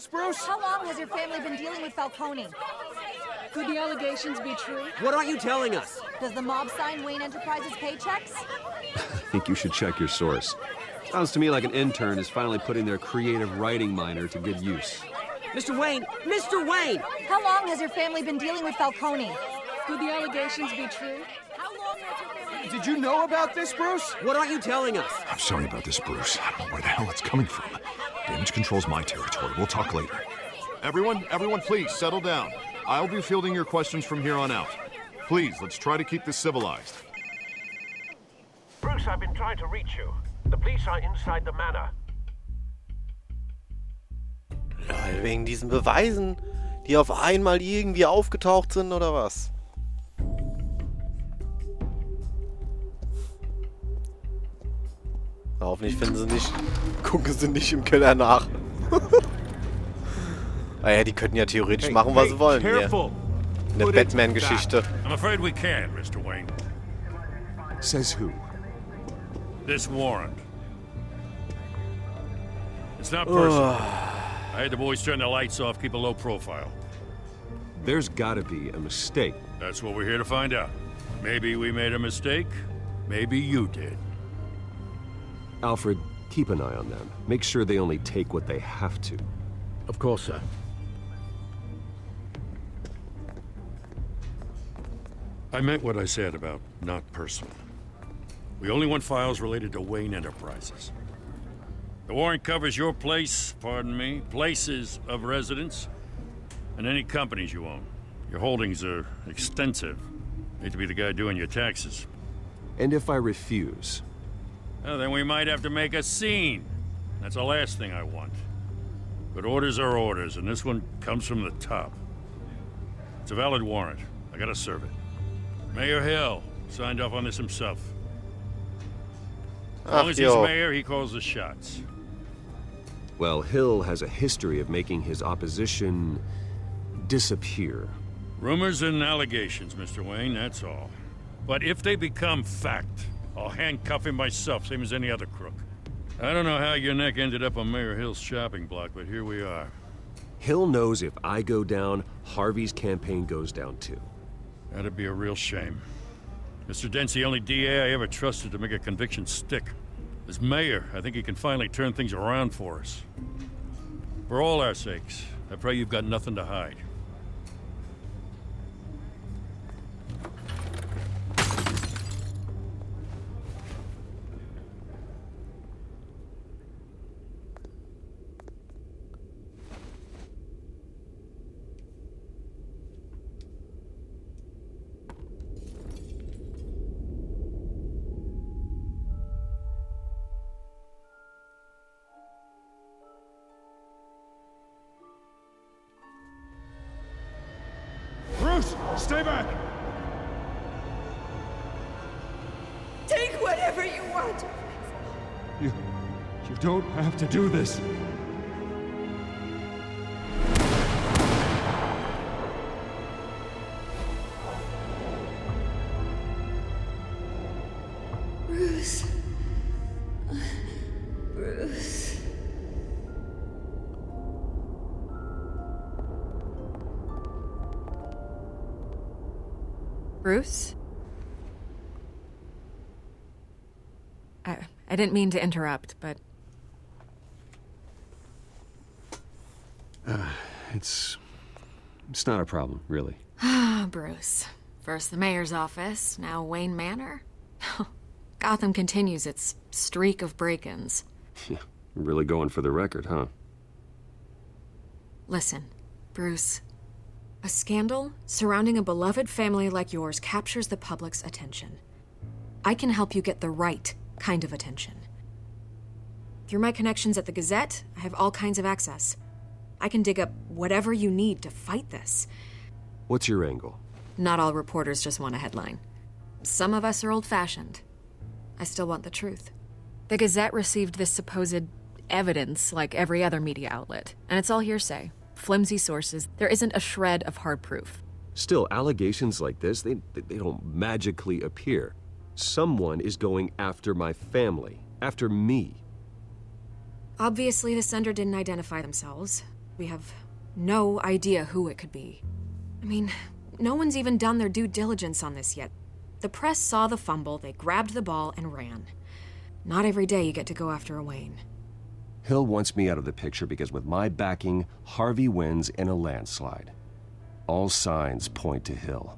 this, Bruce? How long has your family been dealing with Falcone? Could the allegations be true? What aren't you telling us? Does the mob sign Wayne Enterprises paychecks? I think you should check your source. Sounds to me like an intern is finally putting their creative writing minor to good use. Mr. Wayne! Mr. Wayne! How long has your family been dealing with Falcone? Could the allegations be true? How long has your family... Did you know about this, Bruce? What aren't you telling us? I'm sorry about this, Bruce. I don't know where the hell it's coming from. Damage control's my territory. We'll talk later. Everyone, please settle down. I'll be fielding your questions from here on out. Please, let's try to keep this civilized. Bruce, I've been trying to reach you. The police are inside the manor. Lol, wegen diesen Beweisen, die auf einmal irgendwie aufgetaucht sind, oder was? Hoffentlich finden sie nicht, gucken sie nicht im Keller nach. Naja, die könnten ja theoretisch machen, was sie wollen hier. In der Batman-Geschichte. I'm afraid we can't, Mr. Wayne. Says who? This warrant. It's not personal. I had the boys turn the lights off, keep a low profile. There's gotta be a mistake. That's what we're here to find out. Maybe we made a mistake. Maybe you did. Alfred, keep an eye on them. Make sure they only take what they have to. Of course, sir. I meant what I said about not personal. We only want files related to Wayne Enterprises. The warrant covers your place, pardon me, places of residence, and any companies you own. Your holdings are extensive. Hate to be the guy doing your taxes. And if I refuse? Well, then we might have to make a scene. That's the last thing I want. But orders are orders, and this one comes from the top. It's a valid warrant. I gotta serve it. Mayor Hill signed off on this himself. As long as he's mayor, he calls the shots. Well, Hill has a history of making his opposition disappear. Rumors and allegations, Mr. Wayne, that's all. But if they become fact, I'll handcuff him myself, same as any other crook. I don't know how your neck ended up on Mayor Hill's shopping block, but here we are. Hill knows if I go down, Harvey's campaign goes down too. That'd be a real shame. Mr. Dent's the only DA I ever trusted to make a conviction stick. As mayor, I think he can finally turn things around for us. For all our sakes, I pray you've got nothing to hide. Bruce, stay back! Take whatever you want. You don't have to do this. Bruce. Bruce. Bruce? I didn't mean to interrupt, but... It's not a problem, really. Ah, Bruce. First the mayor's office, now Wayne Manor. Gotham continues its streak of break-ins. Yeah, really going for the record, huh? Listen, Bruce. A scandal surrounding a beloved family like yours captures the public's attention. I can help you get the right kind of attention. Through my connections at the Gazette, I have all kinds of access. I can dig up whatever you need to fight this. What's your angle? Not all reporters just want a headline. Some of us are old-fashioned. I still want the truth. The Gazette received this supposed evidence like every other media outlet, and it's all hearsay. Flimsy sources. There isn't a shred of hard proof. Still, allegations like this, they don't magically appear. Someone is going after my family, after me. Obviously, the sender didn't identify themselves. We have no idea who it could be. I mean, no one's even done their due diligence on this yet. The press saw the fumble, they grabbed the ball and ran. Not every day you get to go after a Wayne. Hill wants me out of the picture because with my backing, Harvey wins in a landslide. All signs point to Hill.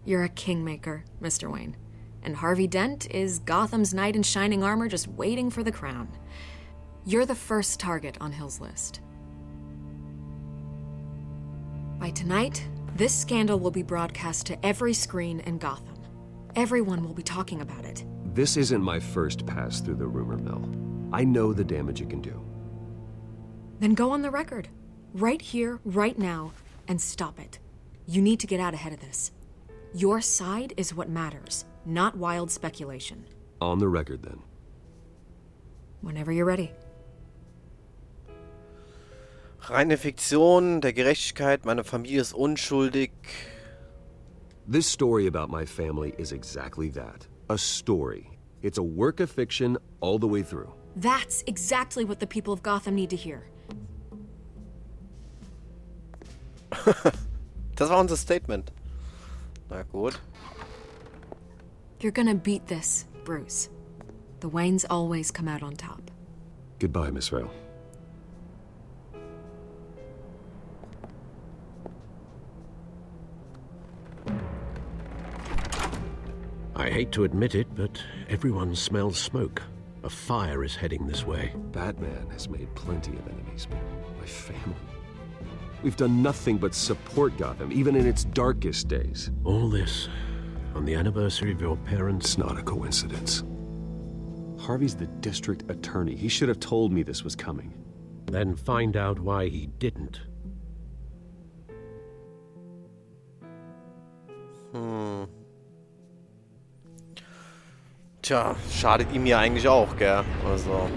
You're a kingmaker, Mr. Wayne. And Harvey Dent is Gotham's knight in shining armor just waiting for the crown. You're the first target on Hill's list. By tonight, this scandal will be broadcast to every screen in Gotham. Everyone will be talking about it. This isn't my first pass through the rumor mill. I know the damage it can do. Then go on the record. Right here, right now, and stop it. You need to get out ahead of this. Your side is what matters, not wild speculation. On the record, then. Whenever you're ready. Reine Fiktion, der Gerechtigkeit, meine Familie ist unschuldig. This story about my family is exactly that. A story. It's a work of fiction all the way through. That's exactly what the people of Gotham need to hear. Das war unser Statement. Na gut. You're gonna beat this, Bruce. The Waynes always come out on top. Goodbye, Miss Vale. I hate to admit it, but everyone smells smoke. A fire is heading this way. Batman has made plenty of enemies. My family. We've done nothing but support Gotham, even in its darkest days. All this on the anniversary of your parents'... It's not a coincidence. Harvey's the district attorney. He should have told me this was coming. Then find out why he didn't. Tja, schadet ihm ja eigentlich auch, gell? Also.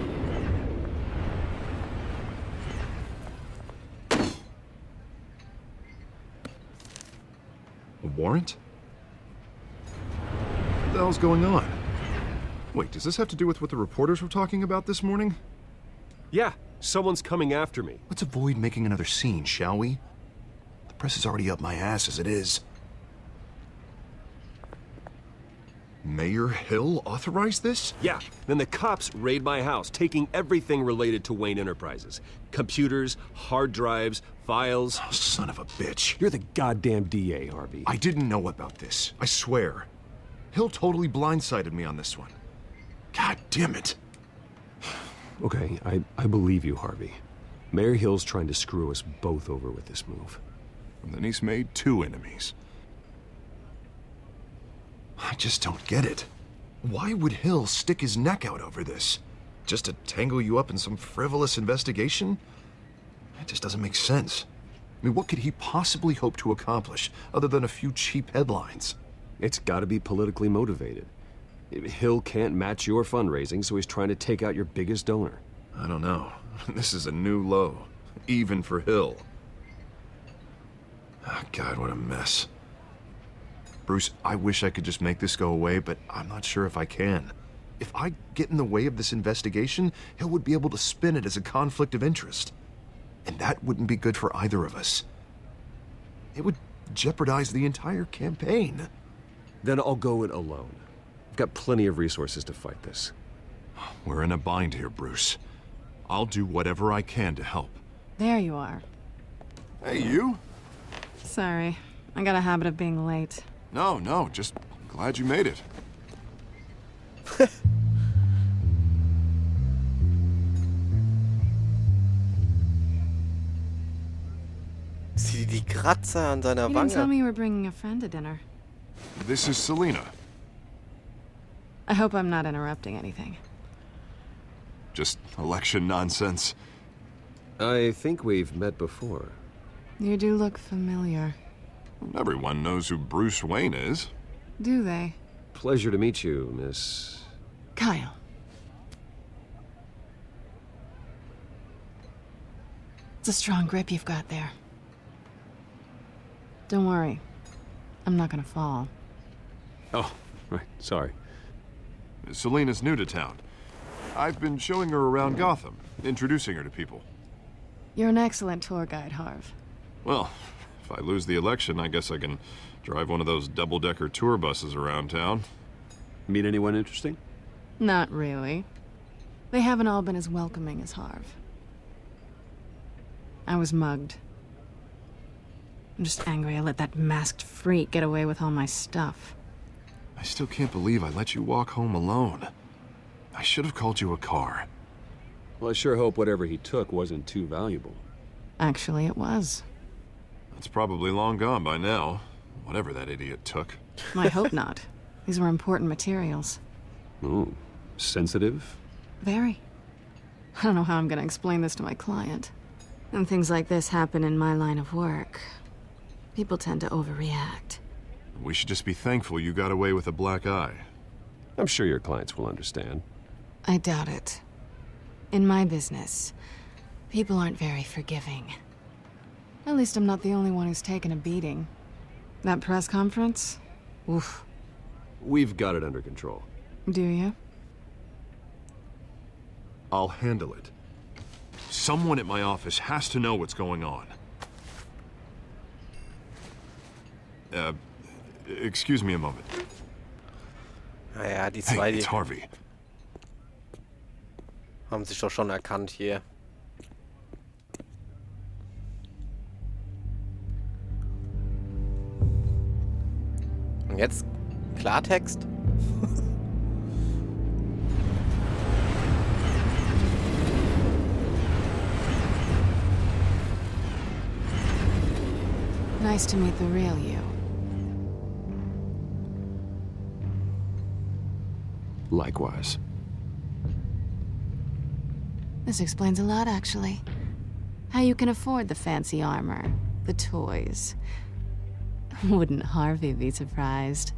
A warrant? What the hell's going on? Wait, does this have to do with what the reporters were talking about this morning? Yeah, someone's coming after me. Let's avoid making another scene, shall we? The press is already up my ass as it is. Mayor Hill authorized this? Yeah, then the cops raid my house, taking everything related to Wayne Enterprises. Computers, hard drives, files. Oh, son of a bitch. You're the goddamn DA, Harvey. I didn't know about this. I swear. Hill totally blindsided me on this one. God damn it. Okay, I believe you, Harvey. Mayor Hill's trying to screw us both over with this move. And then he's made two enemies. I just don't get it. Why would Hill stick his neck out over this? Just to tangle you up in some frivolous investigation? It just doesn't make sense. I mean, what could he possibly hope to accomplish other than a few cheap headlines? It's gotta be politically motivated. Hill can't match your fundraising, so he's trying to take out your biggest donor. I don't know. This is a new low. Even for Hill. Oh, God, what a mess. Bruce, I wish I could just make this go away, but I'm not sure if I can. If I get in the way of this investigation, Hill would be able to spin it as a conflict of interest. And that wouldn't be good for either of us. It would jeopardize the entire campaign. Then I'll go it alone. I've got plenty of resources to fight this. We're in a bind here, Bruce. I'll do whatever I can to help. There you are. Hey, you? Sorry, I got a habit of being late. No, just glad you made it. Sieh die Kratzer an seiner You didn't tell Wange. me you were bringing a friend to dinner. This is Selina. I hope I'm not interrupting anything. Just election nonsense. I think we've met before. You do look familiar. Everyone knows who Bruce Wayne is. Do they? Pleasure to meet you, Miss... Kyle. It's a strong grip you've got there. Don't worry. I'm not gonna fall. Oh, right, sorry. Selina's new to town. I've been showing her around Gotham, introducing her to people. You're an excellent tour guide, Harv. Well, if I lose the election, I guess I can drive one of those double-decker tour buses around town. Meet anyone interesting? Not really. They haven't all been as welcoming as Harv. I was mugged. I'm just angry I let that masked freak get away with all my stuff. I still can't believe I let you walk home alone. I should have called you a car. Well, I sure hope whatever he took wasn't too valuable. Actually, it was. It's probably long gone by now, whatever that idiot took. I hope not. These were important materials. Ooh, sensitive? Very. I don't know how I'm gonna explain this to my client. When things like this happen in my line of work, people tend to overreact. We should just be thankful you got away with a black eye. I'm sure your clients will understand. I doubt it. In my business, people aren't very forgiving. At least I'm not the only one who's taken a beating. That press conference? Oof. We've got it under control. Do you? I'll handle it. Someone at my office has to know what's going on. Excuse me a moment. Naja, die zwei, Hey, it's Harvey. Haben sich doch schon erkannt hier. Und jetzt Klartext? Nice to meet the real you. Likewise. This explains a lot, actually. How you can afford the fancy armor, the toys. Wouldn't Harvey be surprised?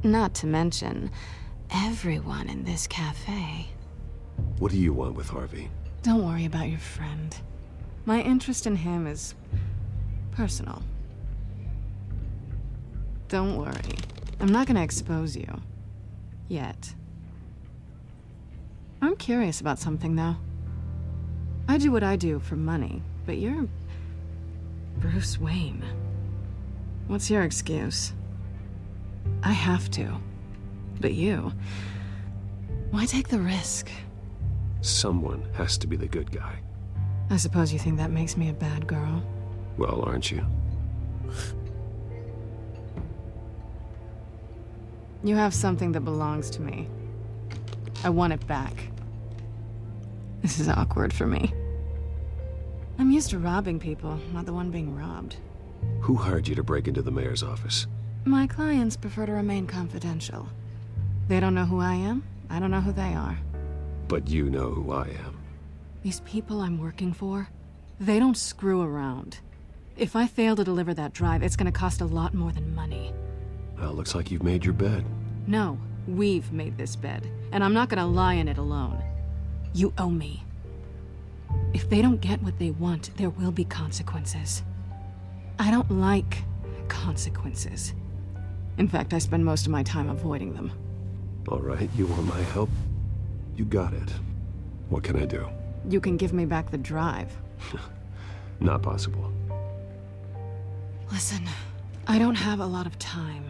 Not to mention, everyone in this cafe. What do you want with Harvey? Don't worry about your friend. My interest in him is personal. Don't worry. I'm not gonna expose you. Yet. I'm curious about something, though. I do what I do for money, but you're Bruce Wayne. What's your excuse? I have to. But you... why take the risk? Someone has to be the good guy. I suppose you think that makes me a bad girl? Well, aren't you? You have something that belongs to me. I want it back. This is awkward for me. I'm used to robbing people, not the one being robbed. Who hired you to break into the mayor's office? My clients prefer to remain confidential. They don't know who I am. I don't know who they are. But you know who I am. These people I'm working for, they don't screw around. If I fail to deliver that drive, it's gonna cost a lot more than money. Well, looks like you've made your bed. No, we've made this bed, and I'm not gonna lie in it alone. You owe me. If they don't get what they want, there will be consequences. I don't like consequences. In fact, I spend most of my time avoiding them. All right, you want my help? You got it. What can I do? You can give me back the drive. Not possible. Listen, I don't have a lot of time.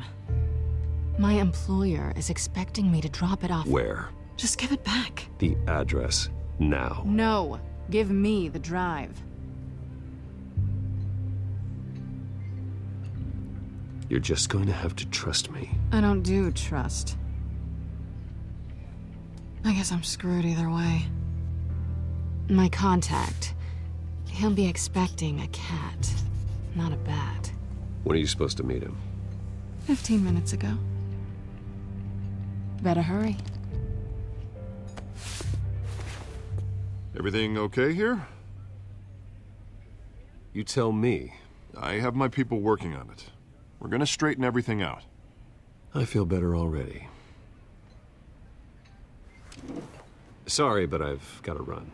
My employer is expecting me to drop it off. Where? Just give it back. The address, now. No, give me the drive. You're just going to have to trust me. I don't do trust. I guess I'm screwed either way. My contact, he'll be expecting a cat, not a bat. When are you supposed to meet him? 15 minutes ago. Better hurry. Everything okay here? You tell me. I have my people working on it. We're gonna straighten everything out. I feel better already. Sorry, but I've got to run.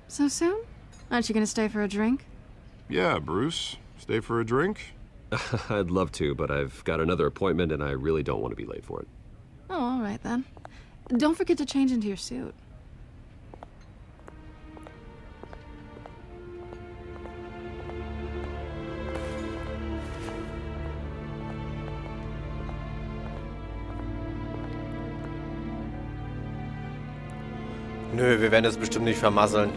So soon? Aren't you gonna stay for a drink? Yeah, Bruce. Stay for a drink? I'd love to, but I've got another appointment and I really don't want to be late for it. Oh, all right then. Don't forget to change into your suit. Nö, wir werden es bestimmt nicht vermasseln.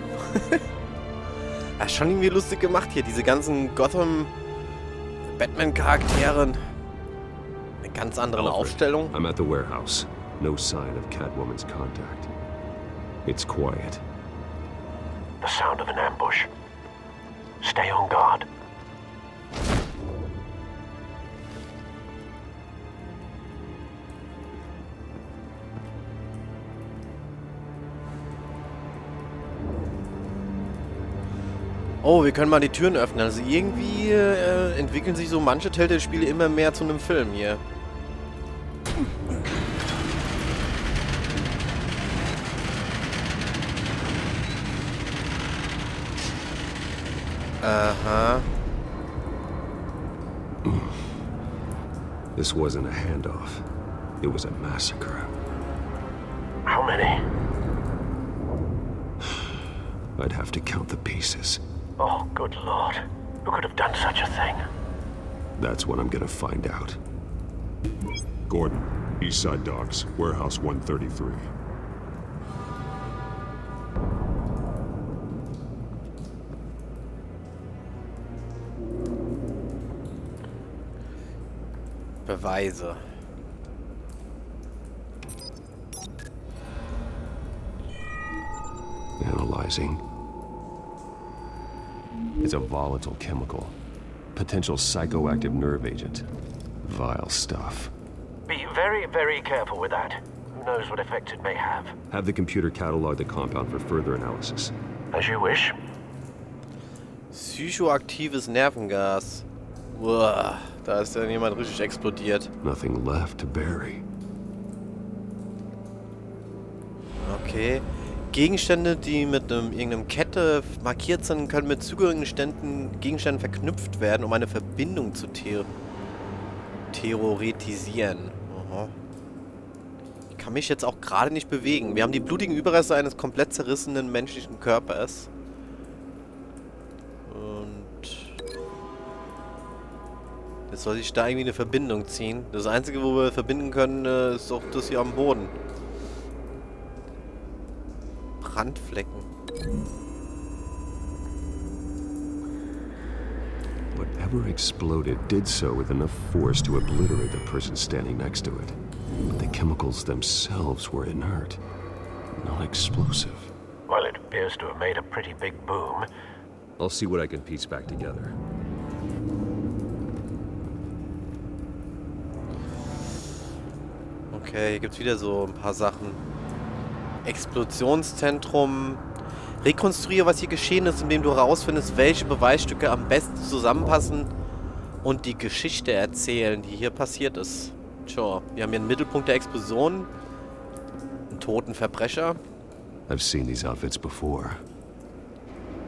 Ja, schon irgendwie lustig gemacht hier, diese ganzen Gotham-Batman-Charakteren. Eine ganz andere Aufstellung. I'm at the warehouse. No sign of Catwoman's contact. It's quiet. The sound of an ambush. Stay on guard. Oh, wir können mal die Türen öffnen. Also irgendwie entwickeln sich so manche Telltale-Spiele immer mehr zu einem Film hier. Aha. This wasn't a handoff. It was a massacre. How many? I'd have to count the pieces. Oh, good lord. Who could have done such a thing? That's what I'm gonna find out. Gordon, Eastside Docks, Warehouse 133. Beweise. Analyzing. It's a volatile chemical. Potential psychoactive nerve agent. Vile stuff. Be very, very careful with that. Who knows what effects it may have. Have the computer catalog the compound for further analysis. As you wish. Psychoaktives Nervengas. Uah, da ist dann jemand richtig explodiert. Nothing left to bury. Okay. Gegenstände, die mit irgendeinem Kette markiert sind, können mit zugehörigen Gegenständen verknüpft werden, um eine Verbindung zu theoretisieren. Aha. Ich kann mich jetzt auch gerade nicht bewegen. Wir haben die blutigen Überreste eines komplett zerrissenen menschlichen Körpers. Und jetzt soll sich da irgendwie eine Verbindung ziehen. Das Einzige, wo wir verbinden können, ist doch das hier am Boden. Brandflecken. Whatever exploded did so with enough force to obliterate the person standing next to it. But the chemicals themselves were inert, not explosive. Well, it appears to have made a pretty big boom. I'll see what I can piece back together. Okay, hier gibt's wieder so ein paar Sachen. Explosionszentrum. Rekonstruiere, was hier geschehen ist, indem du herausfindest, welche Beweisstücke am besten zusammenpassen und die Geschichte erzählen, die hier passiert ist. Tja, wir haben hier einen Mittelpunkt der Explosion, einen toten Verbrecher. I've seen these outfits before.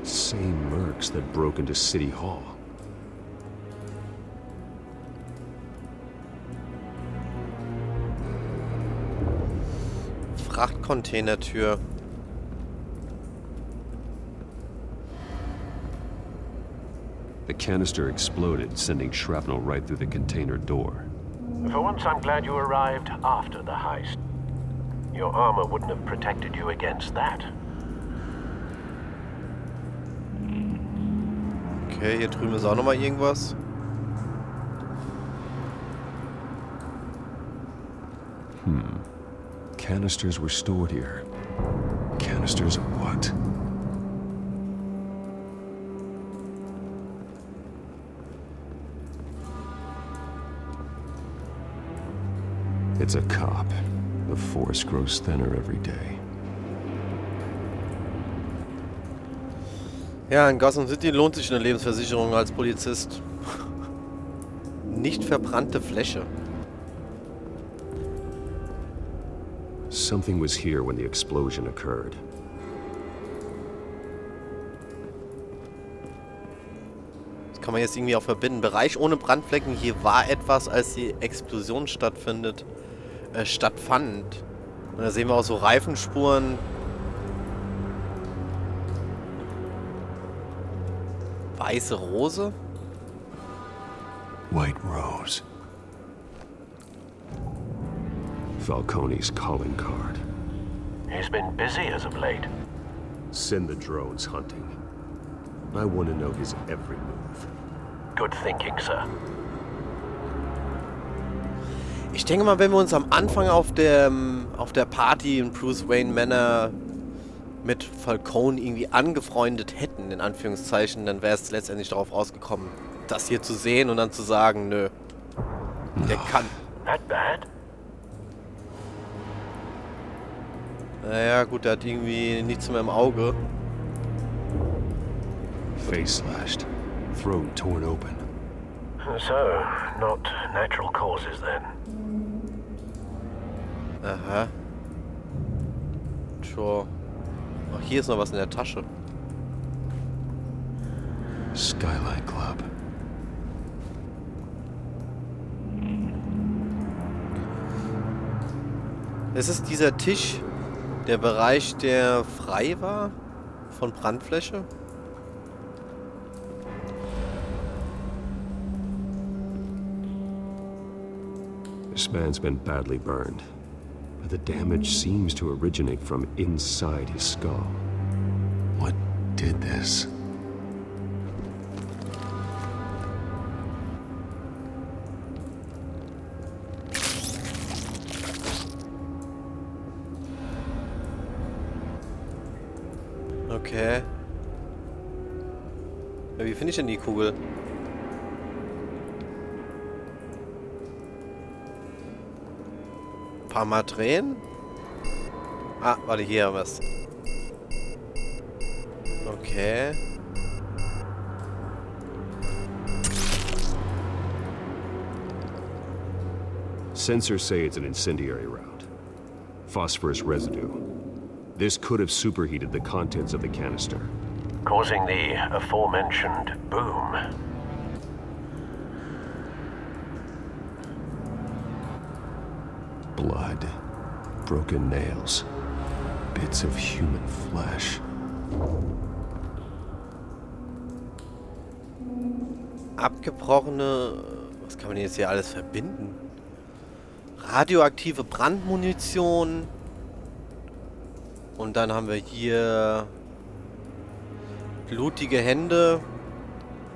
Same mercs that broke into City Hall. Frachtcontainertür. The canister exploded, sending shrapnel right through the container door. For once, I'm glad you arrived after the heist. Your armor wouldn't have protected you against that. Okay, hier drüben ist auch nochmal irgendwas. Canisters were stored here. Canisters of what? It's a cop. The force grows thinner every day. Ja, in Gotham City lohnt sich eine Lebensversicherung als Polizist. Nicht verbrannte Fläche. Something was here when the explosion occurred. Das kann man jetzt irgendwie auch verbinden. Bereich ohne Brandflecken. Hier war etwas, als die Explosion stattfand. Und da sehen wir auch so Reifenspuren. Weiße Rose? White Rose. Falcone's calling card. He's been busy as of late. Send the drones hunting. I want to know his every move. Good thinking, Sir. Ich denke mal, wenn wir uns am Anfang auf der Party in Bruce Wayne Manor mit Falcone irgendwie angefreundet hätten, in Anführungszeichen, dann wäre es letztendlich darauf rausgekommen, das hier zu sehen und dann zu sagen, nö, der kann. That bad? Naja, gut, der hat irgendwie nichts mehr im Auge. Face slashed. Throat torn open. So, not natural causes then. Aha. Sure. Ach, hier ist noch was in der Tasche. Skyline Club. Es ist dieser Tisch, der Bereich, der frei war von Brandfläche. This man's been badly burned, but the damage seems to originate from inside his skull. What did this? Okay. Ja, wie finde ich denn die Kugel? Paar Mal drehen? Ah, warte, hier haben wir es. Okay. Sensors say it's an incendiary route. Phosphorus residue. This could have superheated the contents of the canister, Causing the aforementioned boom. blood, broken nails, bits of human flesh. Abgebrochene... Was kann man jetzt hier alles verbinden? Radioaktive Brandmunition. Und dann haben wir hier blutige Hände,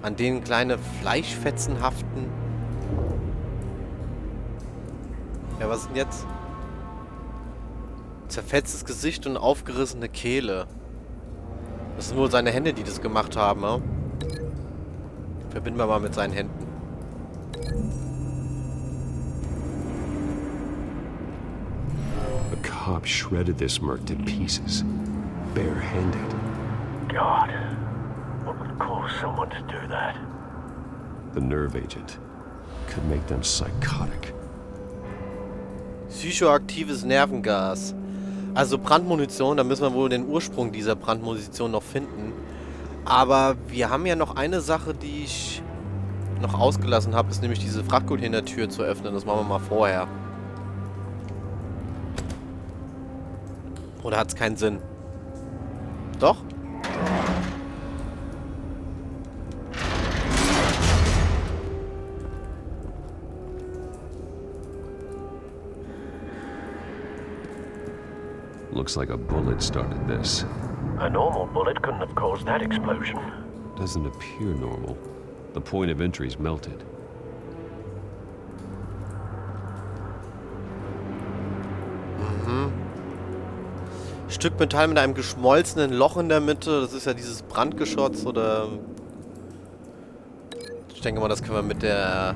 an denen kleine Fleischfetzen haften. Ja, was ist denn jetzt? Zerfetztes Gesicht und aufgerissene Kehle. Das sind wohl seine Hände, die das gemacht haben, ja? Verbinden wir mal mit seinen Händen. A cop shredded this merc to pieces, barehanded. God, what would cause someone to do that? The nerve agent could make them psychotic. Psychoaktives Nervengas. Also Brandmunition, da müssen wir wohl den Ursprung dieser Brandmunition noch finden. Aber wir haben ja noch eine Sache, die ich noch ausgelassen habe, ist nämlich diese Frachtcontainertür zu öffnen. Das machen wir mal vorher. Oder hat es keinen Sinn? Doch? Looks like a bullet started this. A normal bullet couldn't have caused that explosion. Doesn't appear normal. The point of entry's melted. Stück Metall mit einem geschmolzenen Loch in der Mitte. Das ist ja dieses Brandgeschotz oder... Ich denke mal, das können wir mit der...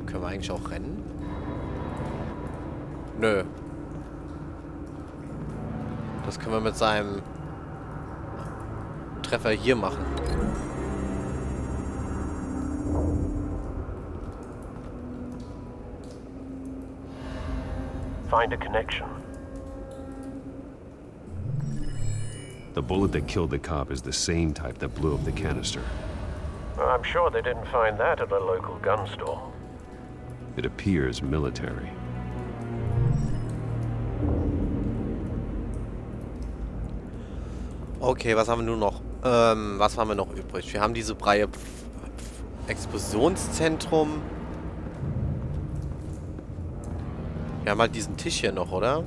Können wir eigentlich auch rennen? Nö. Das können wir mit seinem Treffer hier machen. Find a connection. The bullet that killed the cop is the same type that blew up the canister. I'm sure they didn't find that at a local gun store. It appears military. Okay, was haben wir nun noch? Was haben wir noch übrig? Wir haben diese Breie Explosionszentrum. Wir haben halt diesen Tisch hier noch, oder?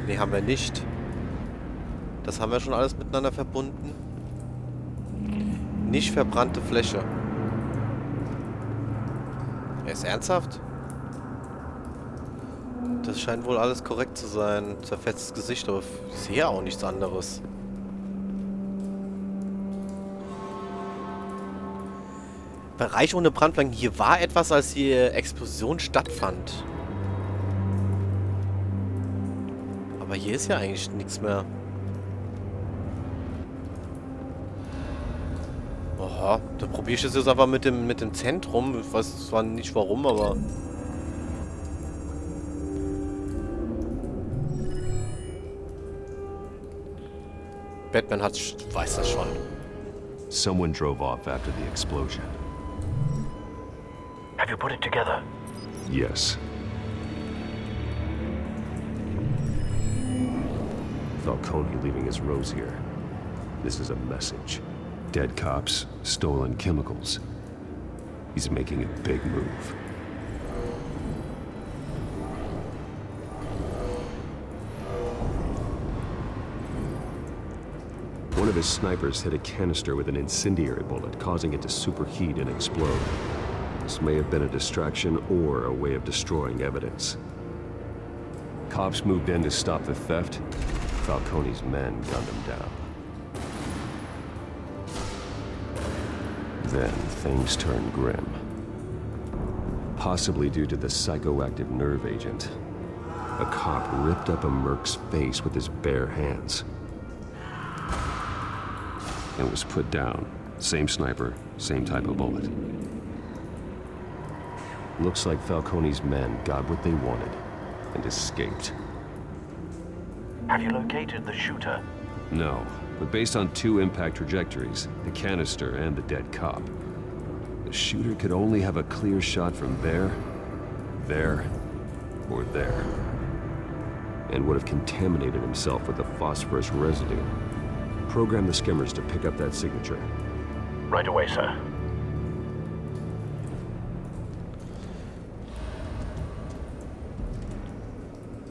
Nee, haben wir nicht. Das haben wir schon alles miteinander verbunden. Nicht verbrannte Fläche. Er ist ernsthaft? Das scheint wohl alles korrekt zu sein. Zerfetztes Gesicht, aber ich sehe auch nichts anderes. Bereich ohne Brandflecken. Hier war etwas, als die Explosion stattfand. Aber hier ist ja eigentlich nichts mehr. Oha, da probiere ich das jetzt einfach mit dem Zentrum. Ich weiß zwar nicht warum, aber... Batman weiß das schon. Someone drove off after the explosion. Have you put it together? Yes. Falcone leaving his rose here. This is a message. Dead cops, stolen chemicals. He's making a big move. One of his snipers hit a canister with an incendiary bullet, causing it to superheat and explode. This may have been a distraction or a way of destroying evidence. Cops moved in to stop the theft. Falcone's men gunned him down. Then things turned grim. Possibly due to the psychoactive nerve agent. A cop ripped up a merc's face with his bare hands. And was put down. Same sniper, same type of bullet. Looks like Falcone's men got what they wanted and escaped. Have you located the shooter? No, but based on two impact trajectories, the canister and the dead cop, the shooter could only have a clear shot from there, or there, and would have contaminated himself with the phosphorus residue. Program the skimmers to pick up that signature. Right away, sir.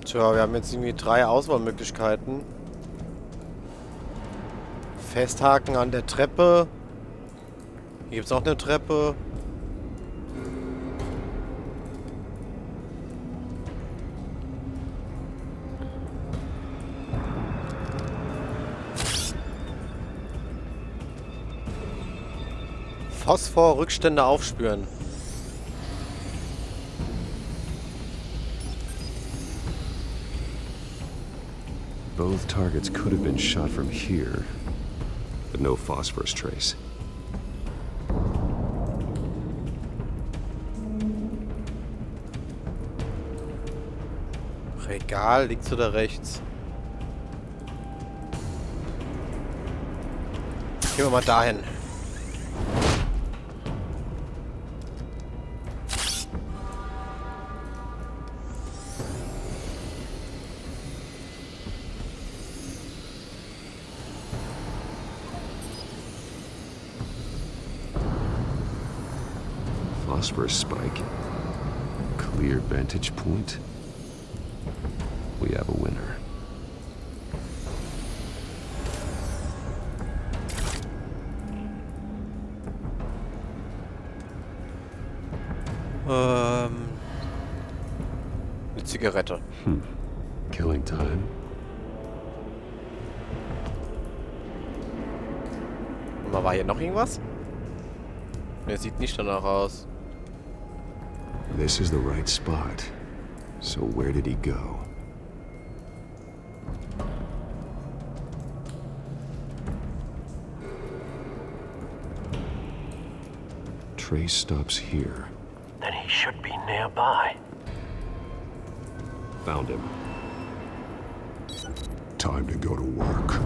Tja, wir haben jetzt irgendwie 3 Auswahlmöglichkeiten. Festhaken an der Treppe. Hier gibt es noch eine Treppe. Phosphor-Rückstände aufspüren. Both targets could have been shot from here, but no phosphorus trace. Regal, links oder rechts? Gehen wir mal dahin. Phosphorus spike. Clear vantage point. We have a winner. Eine Zigarette. Killing time. Und mal, war hier noch irgendwas? Ne, sieht nicht danach aus. This is the right spot. So where did he go? Trace stops here. Then he should be nearby. Found him. Time to go to work.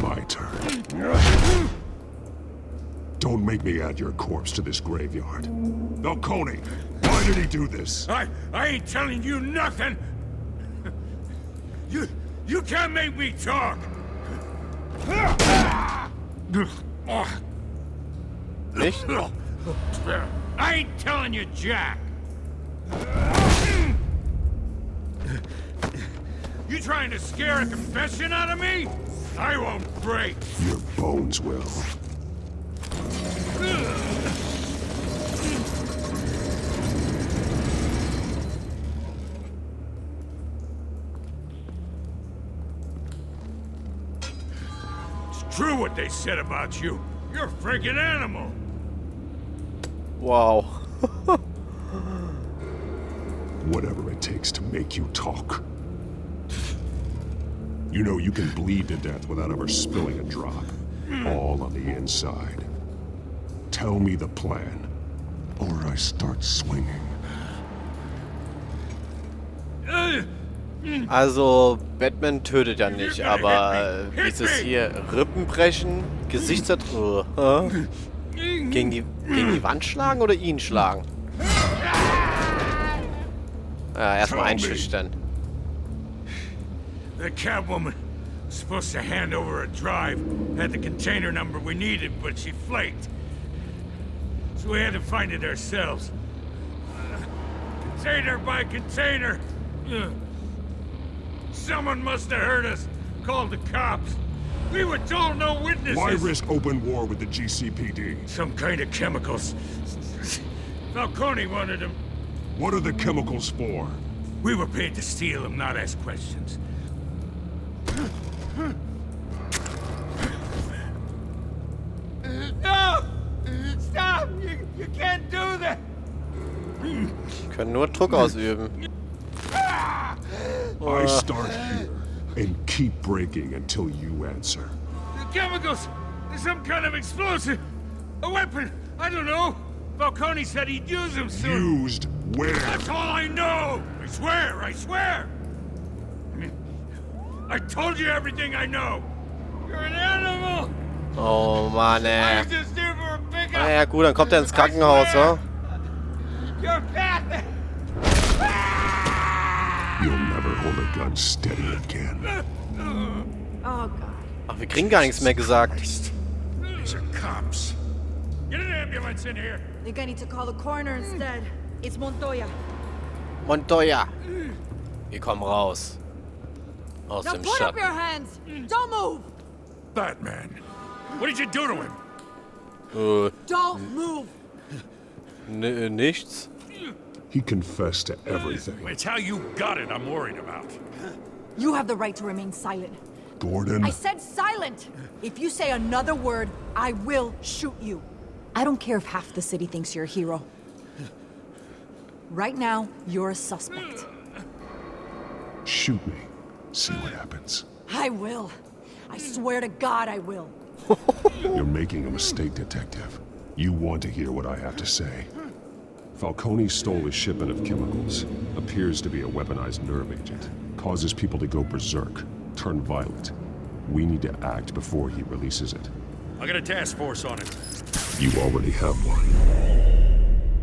My turn. Don't make me add your corpse to this graveyard. Falcone, why did he do this? I ain't telling you nothing! You can't make me talk! Nicht? I ain't telling you, Jack. You trying to scare a confession out of me? I won't break. Your bones will. It's true what they said about you. You're a freaking animal. Wow. Whatever it takes to make you talk. You know you can bleed to death without ever spilling a drop. All on the inside. Tell me the plan, or I start swinging. Also, Batman tötet ja nicht, aber dieses hier, Rippen brechen, Gesichtsertrümmern, gegen die Wand schlagen oder ihn schlagen? Ja, erstmal einschüchtern. The Catwoman was supposed to hand over a drive, had the container number we needed, but she flaked. So we had to find it ourselves. Container by container. Someone must have heard us, called the cops. We were told no witnesses. Why risk open war with the GCPD? Some kind of chemicals. Falcone wanted them. What are the chemicals for? We were paid to steal them, not ask questions. No! Stop! You can't do that! Können nur Druck ausüben. I start here and keep breaking until you answer. The chemicals! Some kind of explosive! A weapon! I don't know! Falcone said he'd use them soon! Used where? That's all I know! I swear! I swear! I told you everything I know! You're an animal! Oh Mann, I ey. was just here for a pickup! Naja, gut, dann kommt er ins Krankenhaus, wa? You're bad! You'll never hold a gun steady again. Oh, God. Ach, wir kriegen gar nichts mehr gesagt. These are cops. Get an ambulance in here! I think I need to call the coroner instead. It's Montoya. Montoya. Wir kommen raus. Aus Now dem put up Schatten. your hands! Don't move! Batman, what did you do to him? Don't move! Nichts. He confessed to everything. It's how you got it I'm worried about. You have the right to remain silent. Gordon? I said silent! If you say another word, I will shoot you. I don't care if half the city thinks you're a hero. Right now, you're a suspect. Shoot me. See what happens. I will. I swear to God I will. You're making a mistake, Detective. You want to hear what I have to say. Falcone stole a shipment of chemicals. Appears to be a weaponized nerve agent. Causes people to go berserk, turn violent. We need to act before he releases it. I got a task force on it. You already have one.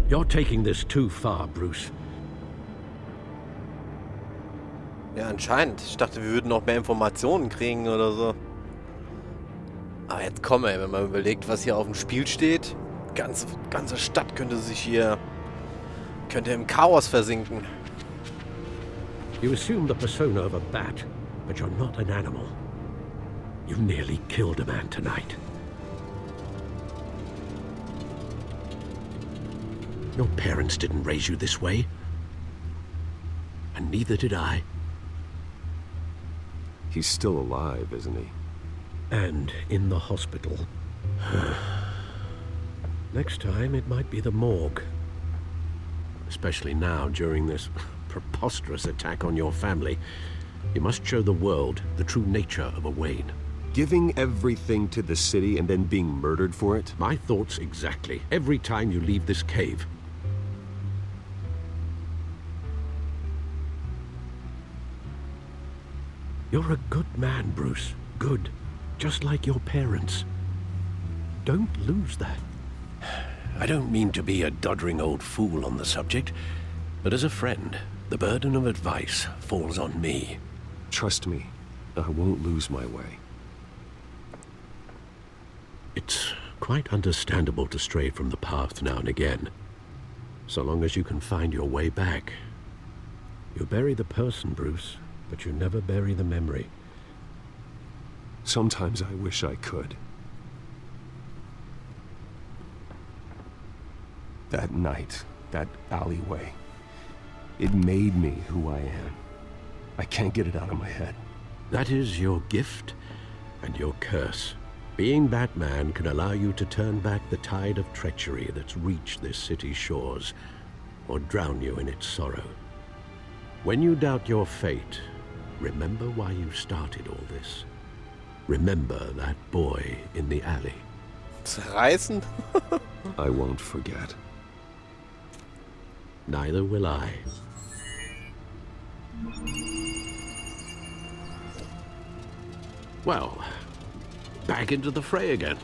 You're taking this too far, Bruce. Ja, anscheinend. Ich dachte, wir würden noch mehr Informationen kriegen oder so. Aber jetzt komm, ey, wenn man überlegt, was hier auf dem Spiel steht. Ganze Stadt könnte im Chaos versinken. You assume the persona of a bat, but you're not an animal. You nearly killed a man tonight. Your parents didn't raise you this way. And neither did I. He's still alive, isn't he? And in the hospital. Next time, it might be the morgue. Especially now, during this preposterous attack on your family. You must show the world the true nature of a Wayne. Giving everything to the city and then being murdered for it? My thoughts exactly. Every time you leave this cave. You're a good man, Bruce. Good. Just like your parents. Don't lose that. I don't mean to be a doddering old fool on the subject, but as a friend, the burden of advice falls on me. Trust me, I won't lose my way. It's quite understandable to stray from the path now and again, so long as you can find your way back. You bury the person, Bruce, but you never bury the memory. Sometimes I wish I could. That night, that alleyway, it made me who I am. I can't get it out of my head. That is your gift and your curse. Being Batman can allow you to turn back the tide of treachery that's reached this city's shores, or drown you in its sorrow. When you doubt your fate, remember why you started all this. Remember that boy in the alley. Zerreißen? I won't forget. Neither will I. Well, back into the fray again.